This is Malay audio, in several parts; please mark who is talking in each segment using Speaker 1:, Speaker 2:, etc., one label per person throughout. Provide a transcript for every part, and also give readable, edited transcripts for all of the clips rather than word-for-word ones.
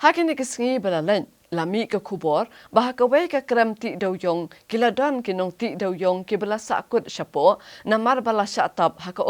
Speaker 1: Hakini kesengi balalen lami ke kubor bah kawe ke krem ti dawyong kiladan kinong ti dawyong kibala sakut syapo namar bala syatab haka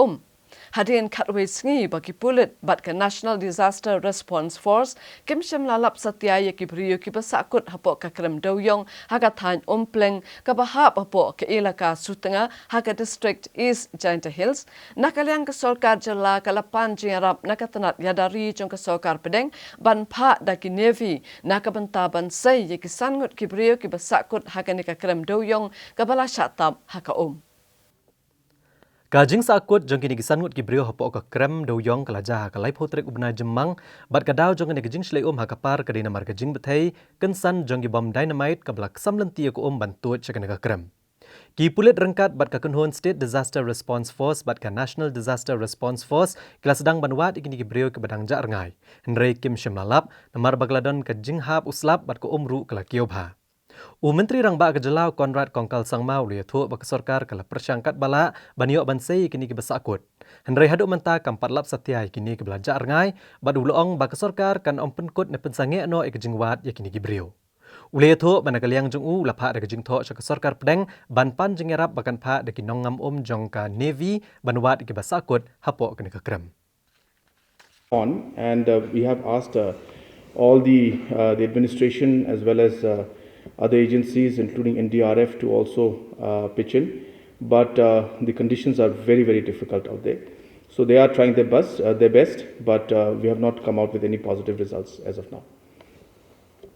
Speaker 1: Hadirin katwe sengi bagi pulit bat ke National Disaster Response Force kim syam lalap satyaya ki beriyo ki basakut hapok ke krem dawyong haka than pleng ke bahap hapok ke ilaka Sutenga haka district East Jainta Hills nakaliang ke solkar jela kalapan jingarap nakatanat yadari jong ke solkar pedeng ban pa daki Navy nakabentaban say ye ki sangut ki beriyo ki basakut haka ni ke krem dawyong ke bala syatab haka
Speaker 2: Kajing sakut jong kini kisan ngut kibrio hapok ke krem doyong kelajah kalai potrek ubna jemang bat kadau jong kini kajing slei hakapar kadina mar kajing betai kensan jong bom dynamite ke belak samlenti ko bantuat cekena ke krem. Ki pulit rengkat bat kakenhon State Disaster Response Force bat ka National Disaster Response Force kila sedang banwat ikini kibrio ke badang jak rengai. Henry Kim Shimlalap namar bagladon kajing hap uslap bat ko ru kala kiobha. Menteri Rangba Kejelau Konrad Kongkal Sangmau lihat tu bak sorkar kala persangkat bala baniok bansai kini ke besakut. Henry haduk menta kampat lap satyai kini ke belajak rengai bad ulong bak sorkar kan penkut ne pensange no ekjingwat ya kini gibriu. Lihat tu manakaliang jung lapha de kejing tho ke sorkar pedeng banpan jengerap bakan pha de kinongam jongka Navy banwat ke besakut hapok kini ke krem.
Speaker 3: And we have asked all the administration as well as other agencies, including NDRF, to also pitch in. But the conditions are very, very difficult out there. So they are trying their best, but we have not come out with any positive results as of now.